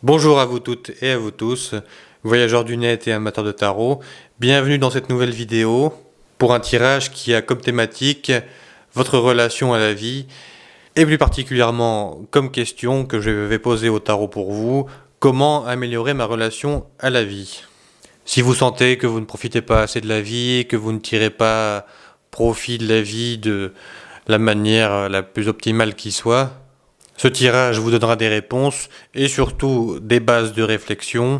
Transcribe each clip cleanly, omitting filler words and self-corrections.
Bonjour à vous toutes et à vous tous, voyageurs du net et amateurs de tarot. Bienvenue dans cette nouvelle vidéo pour un tirage qui a comme thématique votre relation à la vie et plus particulièrement comme question que je vais poser au tarot pour vous, comment améliorer ma relation à la vie. Si vous sentez que vous ne profitez pas assez de la vie, que vous ne tirez pas profit de la vie de la manière la plus optimale qui soit, ce tirage vous donnera des réponses et surtout des bases de réflexion,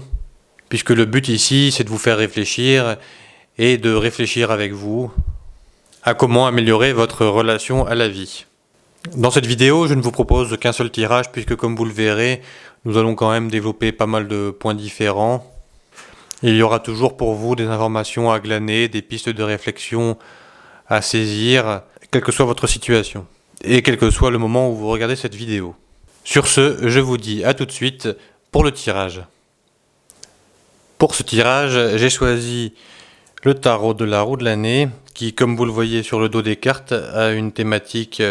puisque le but ici c'est de vous faire réfléchir et de réfléchir avec vous à comment améliorer votre relation à la vie. Dans cette vidéo, je ne vous propose qu'un seul tirage, puisque comme vous le verrez, nous allons quand même développer pas mal de points différents. Il y aura toujours pour vous des informations à glaner, des pistes de réflexion à saisir, quelle que soit votre situation, et quel que soit le moment où vous regardez cette vidéo. Sur ce, je vous dis à tout de suite pour le tirage. Pour ce tirage, j'ai choisi le tarot de la roue de l'année, qui, comme vous le voyez sur le dos des cartes, a une thématique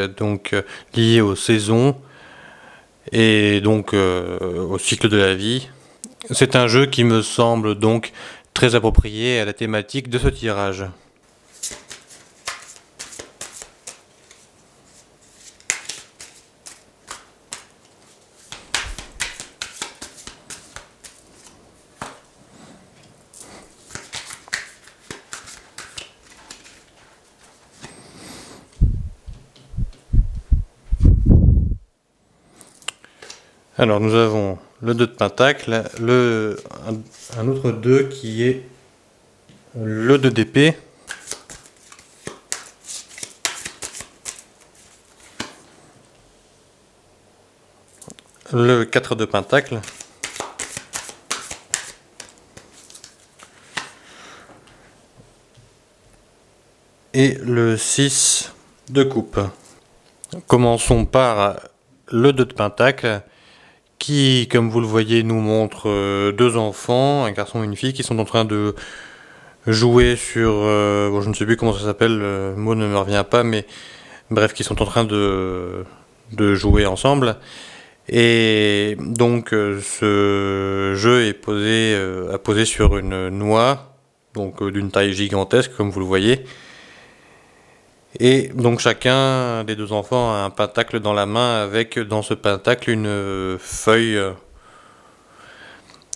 liée aux saisons et donc au cycle de la vie. C'est un jeu qui me semble donc très approprié à la thématique de ce tirage. Alors nous avons le 2 de pentacle, un autre 2 qui est le 2 d'épée, le 4 de pentacle, et le 6 de coupe. Commençons par le 2 de pentacle, qui, comme vous le voyez, nous montre deux enfants, un garçon et une fille, qui sont en train de jouer sur... je ne sais plus comment ça s'appelle, le mot ne me revient pas, mais bref, qui sont en train de jouer ensemble. Et donc ce jeu est posé sur une noix, donc d'une taille gigantesque, comme vous le voyez. Et donc chacun des deux enfants a un pentacle dans la main, avec dans ce pentacle une feuille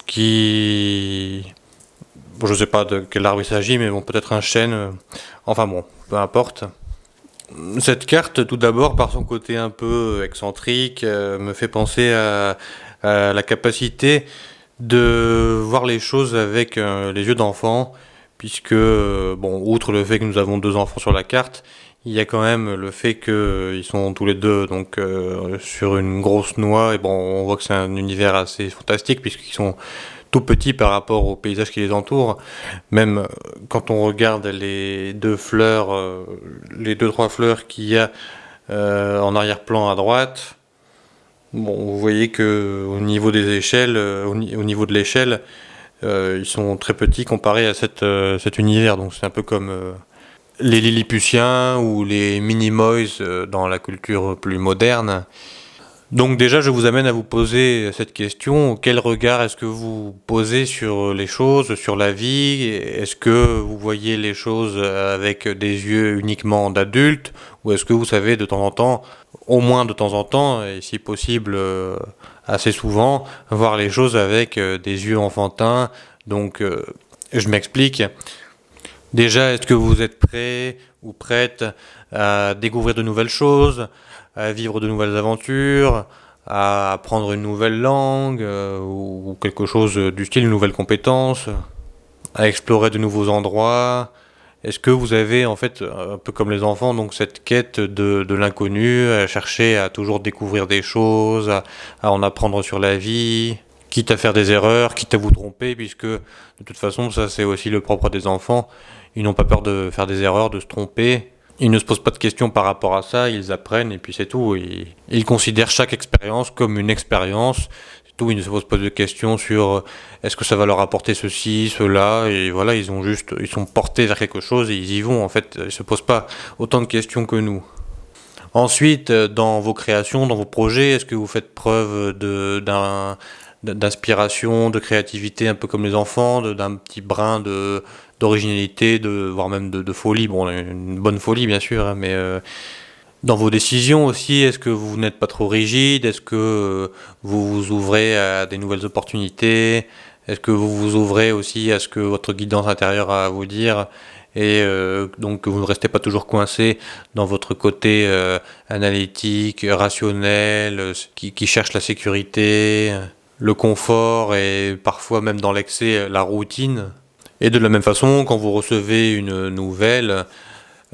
qui... Bon, je sais pas de quel arbre il s'agit, mais bon, peut-être un chêne. Enfin bon, peu importe. Cette carte, tout d'abord, par son côté un peu excentrique, me fait penser à la capacité de voir les choses avec les yeux d'enfant, puisque, bon, outre le fait que nous avons deux enfants sur la carte, il y a quand même le fait qu'ils sont tous les deux donc sur une grosse noix, et bon, on voit que c'est un univers assez fantastique, puisqu'ils sont tout petits par rapport au paysage qui les entoure. Même quand on regarde les deux fleurs, les deux trois fleurs qu'il y a en arrière-plan à droite, bon, vous voyez que au niveau des échelles, au niveau de l'échelle, ils sont très petits comparés à cet univers. Donc c'est un peu comme les Lilliputiens ou les Minimoys dans la culture plus moderne. Donc déjà, je vous amène à vous poser cette question. Quel regard est-ce que vous posez sur les choses, sur la vie? Est-ce que vous voyez les choses avec des yeux uniquement d'adulte? Ou est-ce que vous savez de temps en temps, au moins de temps en temps, et si possible assez souvent, voir les choses avec des yeux enfantins? Donc je m'explique. Déjà, est-ce que vous êtes prêt ou prête à découvrir de nouvelles choses, à vivre de nouvelles aventures, à apprendre une nouvelle langue ou quelque chose du style, une nouvelle compétence, à explorer de nouveaux endroits? Est-ce que vous avez en fait, un peu comme les enfants, donc cette quête de l'inconnu, à chercher à toujours découvrir des choses, à en apprendre sur la vie, quitte à faire des erreurs, quitte à vous tromper, puisque de toute façon ça c'est aussi le propre des enfants, ils n'ont pas peur de faire des erreurs, de se tromper. Ils ne se posent pas de questions par rapport à ça, ils apprennent et puis c'est tout. Ils considèrent chaque expérience comme une expérience, c'est tout. Ils ne se posent pas de questions sur est-ce que ça va leur apporter ceci, cela, et voilà, ils sont portés vers quelque chose et ils y vont. En fait, ils se posent pas autant de questions que nous. Ensuite, dans vos créations, dans vos projets, est-ce que vous faites preuve d'inspiration, de créativité, un peu comme les enfants, d'un petit brin d'originalité, voire même de folie. Bon, une bonne folie bien sûr, hein, mais dans vos décisions aussi, est-ce que vous n'êtes pas trop rigide? Est-ce que vous vous ouvrez à des nouvelles opportunités? Est-ce que vous vous ouvrez aussi à ce que votre guidance intérieure a à vous dire? Et donc que vous ne restez pas toujours coincé dans votre côté analytique, rationnel, qui cherche la sécurité, le confort et parfois même dans l'excès la routine. Et de la même façon, quand vous recevez une nouvelle,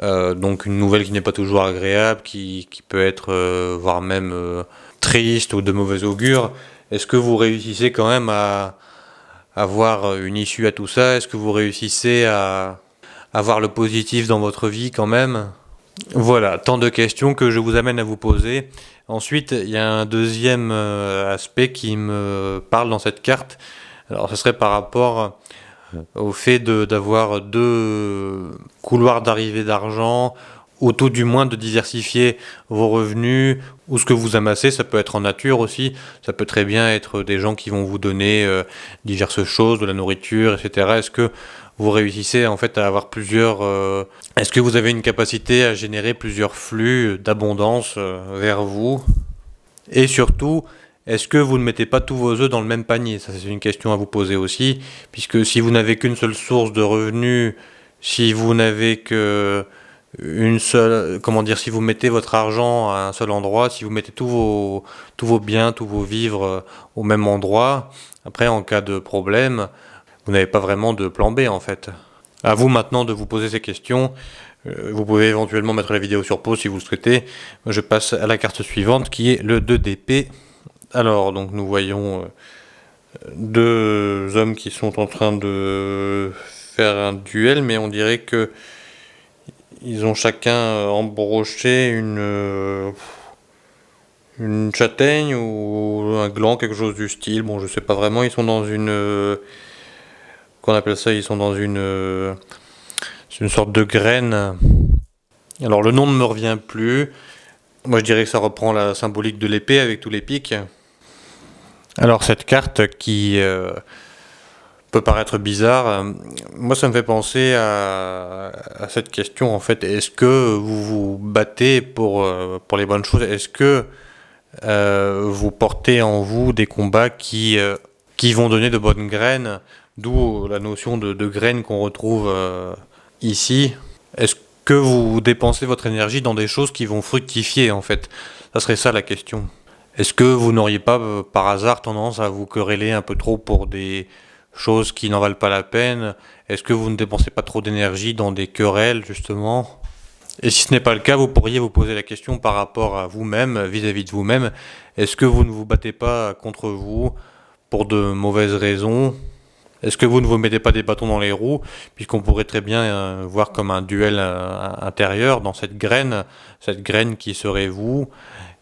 donc une nouvelle qui n'est pas toujours agréable, qui peut être voire même triste ou de mauvais augure, est-ce que vous réussissez quand même à avoir une issue à tout ça? Est-ce que vous réussissez à avoir le positif dans votre vie quand même? Voilà, tant de questions que je vous amène à vous poser. Ensuite, il y a un deuxième aspect qui me parle dans cette carte. Alors, ce serait par rapport au fait d'avoir deux couloirs d'arrivée d'argent, ou tout du moins de diversifier vos revenus, ou ce que vous amassez. Ça peut être en nature aussi, ça peut très bien être des gens qui vont vous donner diverses choses, de la nourriture, etc. Est-ce que vous réussissez en fait à avoir plusieurs... Est-ce que vous avez une capacité à générer plusieurs flux d'abondance vers vous? Et surtout, est-ce que vous ne mettez pas tous vos œufs dans le même panier? Ça, c'est une question à vous poser aussi, puisque si vous n'avez qu'une seule source de revenus, si vous n'avez que une seule, comment dire, si vous mettez votre argent à un seul endroit, si vous mettez tous vos biens, tous vos vivres au même endroit, après, en cas de problème, vous n'avez pas vraiment de plan B en fait. À vous maintenant de vous poser ces questions. Vous pouvez éventuellement mettre la vidéo sur pause si vous le souhaitez. Je passe à la carte suivante qui est le 2 d'épée. Alors, donc nous voyons deux hommes qui sont en train de faire un duel, mais on dirait que ils ont chacun embroché une châtaigne ou un gland, quelque chose du style. Bon, je sais pas vraiment. Ils sont dans qu'on appelle ça, ils sont dans c'est une sorte de graine. Alors le nom ne me revient plus. Moi je dirais que ça reprend la symbolique de l'épée avec tous les pics. Alors cette carte qui peut paraître bizarre, moi ça me fait penser à cette question en fait. Est-ce que vous vous battez pour les bonnes choses? Est-ce que vous portez en vous des combats qui vont donner de bonnes graines? D'où la notion de graines qu'on retrouve ici. Est-ce que vous dépensez votre énergie dans des choses qui vont fructifier en fait? Ça serait ça la question. Est-ce que vous n'auriez pas par hasard tendance à vous quereller un peu trop pour des choses qui n'en valent pas la peine? Est-ce que vous ne dépensez pas trop d'énergie dans des querelles justement? Et si ce n'est pas le cas, vous pourriez vous poser la question par rapport à vous-même, vis-à-vis de vous-même. Est-ce que vous ne vous battez pas contre vous pour de mauvaises raisons? Est-ce que vous ne vous mettez pas des bâtons dans les roues, puisqu'on pourrait très bien voir comme un duel intérieur dans cette graine qui serait vous,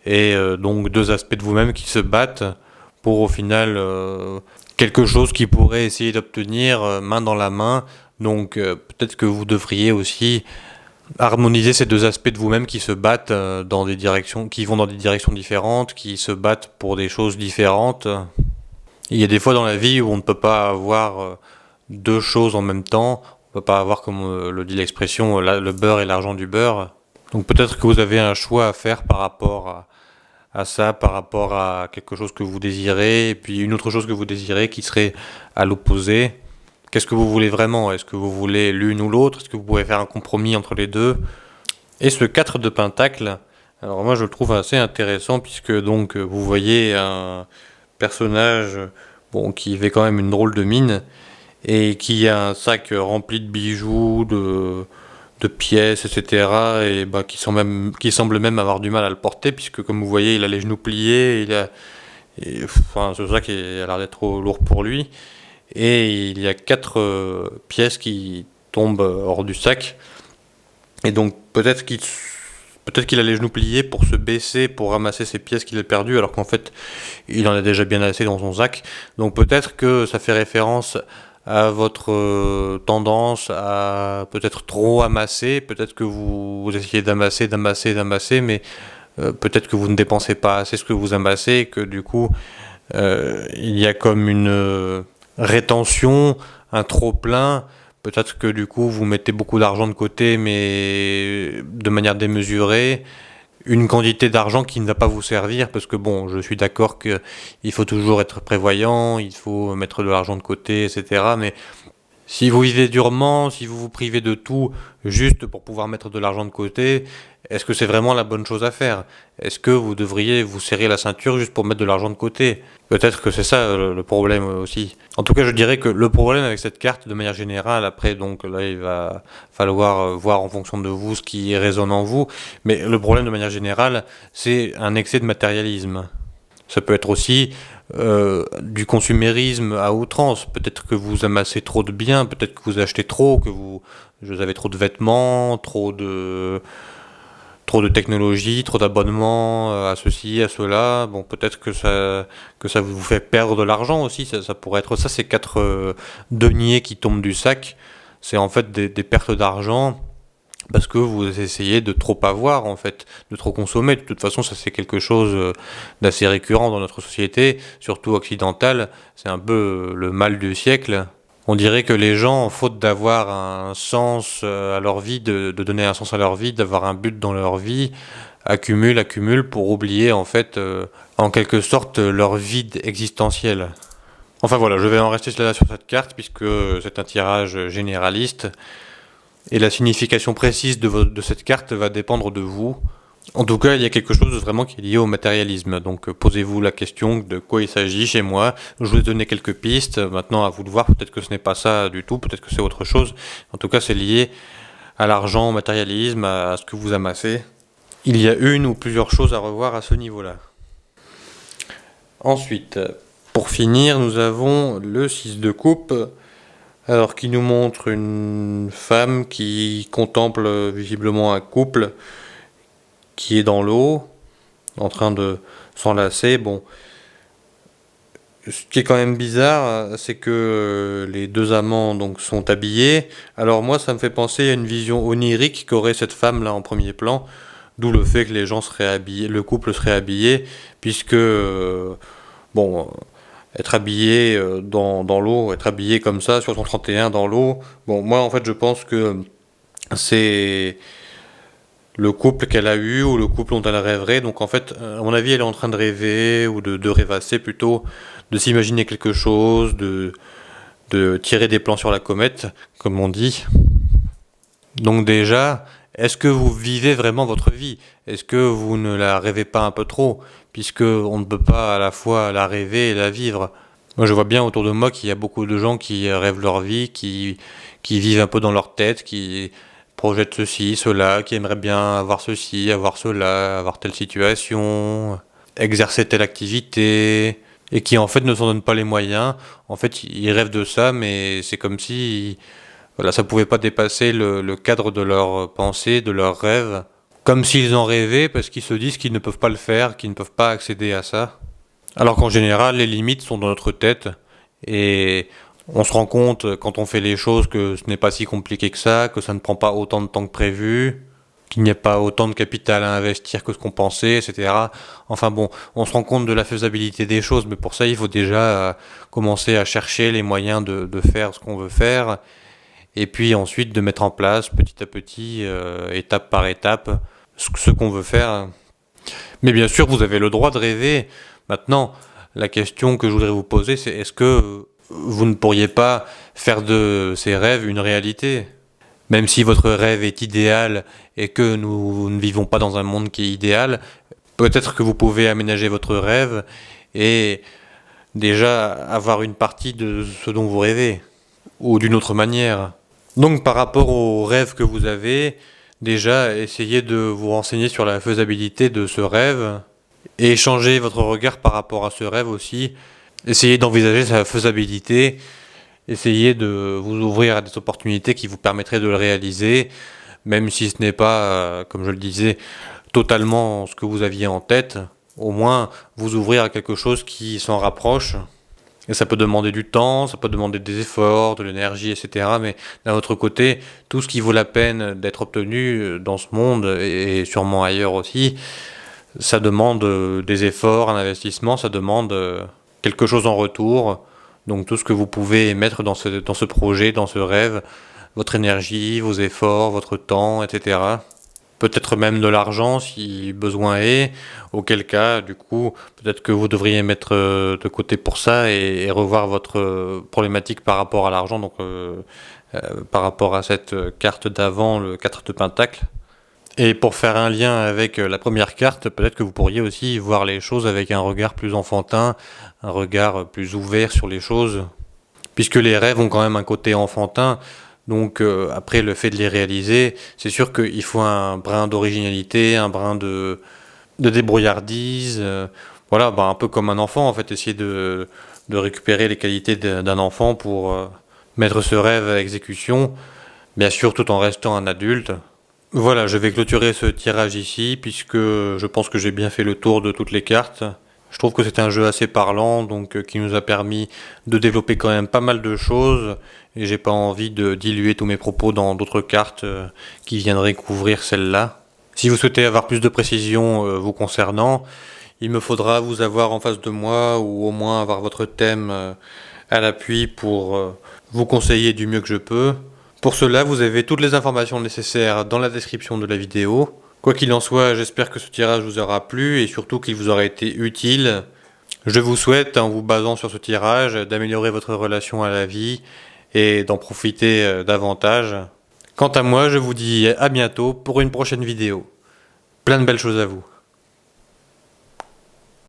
et donc deux aspects de vous-même qui se battent pour au final quelque chose qui pourrait essayer d'obtenir main dans la main. Donc peut-être que vous devriez aussi harmoniser ces deux aspects de vous-même qui se battent dans des directions, qui vont dans des directions différentes, qui se battent pour des choses différentes. Il y a des fois dans la vie où on ne peut pas avoir deux choses en même temps. On ne peut pas avoir, comme le dit l'expression, le beurre et l'argent du beurre. Donc peut-être que vous avez un choix à faire par rapport à ça, par rapport à quelque chose que vous désirez, et puis une autre chose que vous désirez qui serait à l'opposé. Qu'est-ce que vous voulez vraiment? Est-ce que vous voulez l'une ou l'autre? Est-ce que vous pouvez faire un compromis entre les deux? Et ce 4 de Pentacle, alors moi je le trouve assez intéressant puisque donc vous voyez un personnage qui fait quand même une drôle de mine et qui a un sac rempli de bijoux, de pièces, etc. et qui semble même avoir du mal à le porter puisque comme vous voyez il a les genoux pliés, enfin ce sac a l'air d'être trop lourd pour lui et il y a 4 pièces qui tombent hors du sac et donc peut-être qu'il a les genoux pliés pour se baisser, pour ramasser ces pièces qu'il a perdues, alors qu'en fait, il en a déjà bien assez dans son sac. Donc peut-être que ça fait référence à votre tendance à peut-être trop amasser, peut-être que vous essayez d'amasser, mais peut-être que vous ne dépensez pas assez ce que vous amassez, et que du coup, il y a comme une rétention, un trop-plein. Peut-être que du coup, vous mettez beaucoup d'argent de côté, mais de manière démesurée. Une quantité d'argent qui ne va pas vous servir, parce que bon, je suis d'accord qu'il faut toujours être prévoyant, il faut mettre de l'argent de côté, etc. Mais si vous vivez durement, si vous vous privez de tout juste pour pouvoir mettre de l'argent de côté, est-ce que c'est vraiment la bonne chose à faire? Est-ce que vous devriez vous serrer la ceinture juste pour mettre de l'argent de côté? Peut-être que c'est ça le problème aussi. En tout cas, je dirais que le problème avec cette carte, de manière générale, après, donc là, il va falloir voir en fonction de vous ce qui résonne en vous, mais le problème de manière générale, c'est un excès de matérialisme. Ça peut être aussi du consumérisme à outrance. Peut-être que vous amassez trop de biens, peut-être que vous achetez trop, vous avez trop de vêtements, trop de technologie, trop d'abonnements à ceci, à cela. Bon, peut-être que ça vous fait perdre de l'argent aussi. Ça pourrait être ça, ces quatre deniers qui tombent du sac. C'est en fait des pertes d'argent parce que vous essayez de trop avoir, en fait, de trop consommer. De toute façon, ça c'est quelque chose d'assez récurrent dans notre société, surtout occidentale. C'est un peu le mal du siècle. On dirait que les gens, faute d'avoir un sens à leur vie, de donner un sens à leur vie, d'avoir un but dans leur vie, accumulent pour oublier en fait, en quelque sorte, leur vide existentiel. Enfin voilà, je vais en rester là sur cette carte puisque c'est un tirage généraliste et la signification précise de cette carte va dépendre de vous. En tout cas, il y a quelque chose vraiment qui est lié au matérialisme. Donc posez-vous la question de quoi il s'agit chez moi. Je vous ai donné quelques pistes. Maintenant, à vous de voir. Peut-être que ce n'est pas ça du tout. Peut-être que c'est autre chose. En tout cas, c'est lié à l'argent, au matérialisme, à ce que vous amassez. Il y a une ou plusieurs choses à revoir à ce niveau-là. Ensuite, pour finir, nous avons le 6 de coupe. Alors, qui nous montre une femme qui contemple visiblement un couple qui est dans l'eau, en train de s'enlacer. Bon, ce qui est quand même bizarre, c'est que les deux amants donc sont habillés. Alors moi, ça me fait penser à une vision onirique qu'aurait cette femme là en premier plan, d'où le fait que les gens seraient habillés, le couple serait habillé, puisque bon, être habillé dans l'eau, être habillé comme ça sur son 31 dans l'eau. Bon, moi en fait, je pense que c'est le couple qu'elle a eu ou le couple dont elle rêverait. Donc en fait, à mon avis, elle est en train de rêver ou de rêvasser plutôt, de s'imaginer quelque chose, de tirer des plans sur la comète, comme on dit. Donc déjà, est-ce que vous vivez vraiment votre vie? Est-ce que vous ne la rêvez pas un peu trop? Puisque on ne peut pas à la fois la rêver et la vivre. Moi, je vois bien autour de moi qu'il y a beaucoup de gens qui rêvent leur vie, qui vivent un peu dans leur tête, qui projettent ceci, cela, qui aimeraient bien avoir ceci, avoir cela, avoir telle situation, exercer telle activité, et qui en fait ne s'en donnent pas les moyens. En fait, ils rêvent de ça, mais c'est comme si voilà, ça pouvait pas dépasser le cadre de leurs pensées, de leurs rêves. Comme s'ils en rêvaient parce qu'ils se disent qu'ils ne peuvent pas le faire, qu'ils ne peuvent pas accéder à ça. Alors qu'en général, les limites sont dans notre tête et on se rend compte quand on fait les choses que ce n'est pas si compliqué que ça ne prend pas autant de temps que prévu, qu'il n'y a pas autant de capital à investir que ce qu'on pensait, etc. Enfin bon, on se rend compte de la faisabilité des choses, mais pour ça, il faut déjà commencer à chercher les moyens de faire ce qu'on veut faire et puis ensuite de mettre en place petit à petit, étape par étape, ce qu'on veut faire. Mais bien sûr, vous avez le droit de rêver. Maintenant, la question que je voudrais vous poser, c'est est-ce que vous ne pourriez pas faire de ces rêves une réalité? Même si votre rêve est idéal et que nous ne vivons pas dans un monde qui est idéal, peut-être que vous pouvez aménager votre rêve et déjà avoir une partie de ce dont vous rêvez, ou d'une autre manière. Donc par rapport aux rêves que vous avez, déjà essayez de vous renseigner sur la faisabilité de ce rêve, et changer votre regard par rapport à ce rêve aussi. Essayez d'envisager sa faisabilité, essayez de vous ouvrir à des opportunités qui vous permettraient de le réaliser, même si ce n'est pas, comme je le disais, totalement ce que vous aviez en tête, au moins vous ouvrir à quelque chose qui s'en rapproche. Et ça peut demander du temps, ça peut demander des efforts, de l'énergie, etc. Mais d'un autre côté, tout ce qui vaut la peine d'être obtenu dans ce monde, et sûrement ailleurs aussi, ça demande des efforts, un investissement, ça demande quelque chose en retour. Donc tout ce que vous pouvez mettre dans ce projet, dans ce rêve, votre énergie, vos efforts, votre temps, etc. Peut-être même de l'argent si besoin est, auquel cas, du coup, peut-être que vous devriez mettre de côté pour ça et revoir votre problématique par rapport à l'argent, donc par rapport à cette carte d'avant, le 4 de Pentacle. Et pour faire un lien avec la première carte, peut-être que vous pourriez aussi voir les choses avec un regard plus enfantin, un regard plus ouvert sur les choses, puisque les rêves ont quand même un côté enfantin. Donc après le fait de les réaliser, c'est sûr qu'il faut un brin d'originalité, un brin de débrouillardise, voilà, un peu comme un enfant en fait, essayer de récupérer les qualités d'un enfant pour mettre ce rêve à exécution, bien sûr tout en restant un adulte. Voilà, je vais clôturer ce tirage ici, puisque je pense que j'ai bien fait le tour de toutes les cartes. Je trouve que c'est un jeu assez parlant, donc qui nous a permis de développer quand même pas mal de choses, et j'ai pas envie de diluer tous mes propos dans d'autres cartes qui viendraient couvrir celle-là. Si vous souhaitez avoir plus de précision vous concernant, il me faudra vous avoir en face de moi, ou au moins avoir votre thème à l'appui pour vous conseiller du mieux que je peux. Pour cela, vous avez toutes les informations nécessaires dans la description de la vidéo. Quoi qu'il en soit, j'espère que ce tirage vous aura plu et surtout qu'il vous aura été utile. Je vous souhaite, en vous basant sur ce tirage, d'améliorer votre relation à la vie et d'en profiter davantage. Quant à moi, je vous dis à bientôt pour une prochaine vidéo. Plein de belles choses à vous.